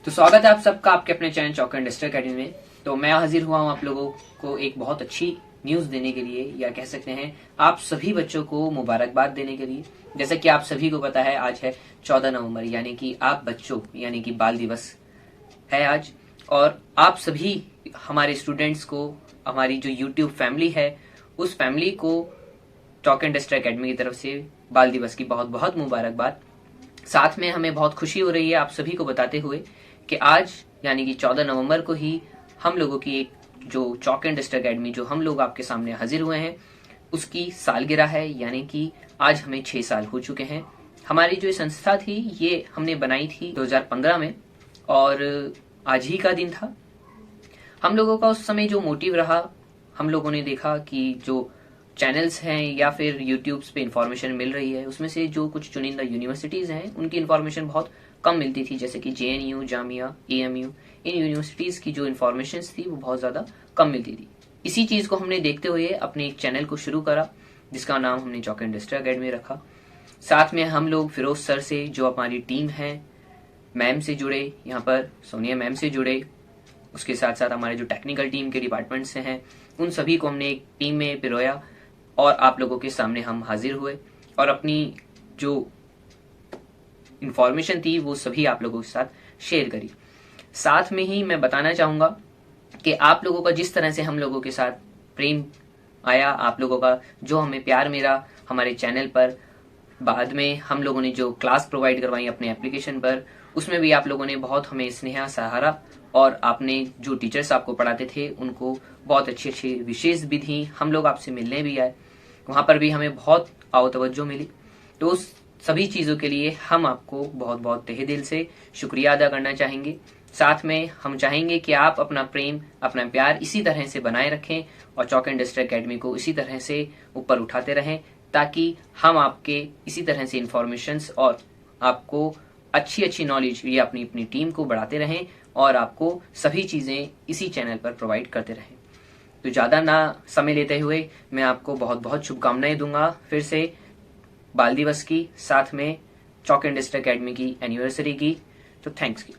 तो स्वागत है आप सबका आपके अपने channel chalk and duster academy में। तो मैं हाजिर हुआ हूं आप लोगों को एक बहुत अच्छी न्यूज देने के लिए, या कह सकते हैं आप सभी बच्चों को मुबारकबाद देने के लिए। जैसा कि आप सभी को पता है, आज है 14 नवंबर, यानी कि आप बच्चों यानी कि बाल दिवस है आज। और आप सभी हमारे स्टूडेंट्स को, हमारी जो यूट्यूब फैमिली है, उस फैमिली को चॉक एंड डस्टर अकेडमी की तरफ से बाल दिवस की बहुत बहुत मुबारकबाद। साथ में हमें बहुत खुशी हो रही है आप सभी को बताते हुए कि आज यानी कि 14 नवंबर को ही हम लोगों की एक जो चॉक एंड डस्टर अकेडमी जो हम लोग आपके सामने हाजिर हुए हैं, उसकी सालगिरह है। यानी कि आज हमें 6 साल हो चुके हैं। हमारी जो संस्था थी ये हमने बनाई थी 2015 में, और आज ही का दिन था। हम लोगों का उस समय जो मोटिव रहा, हम लोगों ने देखा कि जो चैनल्स हैं या फिर यूट्यूब पे इंफॉर्मेशन मिल रही है, उसमें से जो कुछ चुनिंदा यूनिवर्सिटीज हैं उनकी इंफॉर्मेशन बहुत कम मिलती थी, जैसे कि JNU, जामिया, AMU, इन यूनिवर्सिटीज की जो इन्फॉर्मेशन थी वो बहुत ज्यादा कम मिलती थी। इसी चीज को हमने देखते हुए अपने एक चैनल को शुरू करा, जिसका नाम हमने चॉक एंड डस्टर अकेडमी रखा। साथ में हम लोग फिरोज सर से, जो हमारी टीम है, मैम से जुड़े, यहाँ पर सोनिया मैम से जुड़े। उसके साथ साथ हमारे जो टेक्निकल टीम के डिपार्टमेंट से हैं, उन सभी को हमने एक टीम में पिरोया और आप लोगों के सामने हम हाजिर हुए और अपनी जो इंफॉर्मेशन थी वो सभी आप लोगों के साथ शेयर करी। साथ में ही मैं बताना चाहूंगा कि आप लोगों का जिस तरह से हम लोगों के साथ प्रेम आया, आप लोगों का जो हमें प्यार मिला हमारे चैनल पर, बाद में हम लोगों ने जो क्लास प्रोवाइड करवाई अपने एप्लीकेशन पर, उसमें भी आप लोगों ने बहुत हमें स्नेह सहारा, और आपने जो टीचर्स आपको पढ़ाते थे उनको बहुत अच्छी अच्छी विशेष भी दी। हम लोग आपसे मिलने भी आए, वहां पर भी हमें बहुत आओ तवज्जो मिली। तो उस सभी चीजों के लिए हम आपको बहुत बहुत तहे दिल से शुक्रिया अदा करना चाहेंगे। साथ में हम चाहेंगे कि आप अपना प्रेम, अपना प्यार इसी तरह से बनाए रखें और चॉक एंड डस्टर अकेडमी को इसी तरह से ऊपर उठाते रहें, ताकि हम आपके इसी तरह से इंफॉर्मेशंस और आपको अच्छी अच्छी नॉलेज ये अपनी अपनी टीम को बढ़ाते रहें और आपको सभी चीजें इसी चैनल पर प्रोवाइड करते रहें। तो ज्यादा ना समय लेते हुए मैं आपको बहुत बहुत शुभकामनाएं दूंगा फिर से बाल दिवस की, साथ में चॉक एंड डस्टर अकेडमी की एनिवर्सरी की। तो थैंक्स की।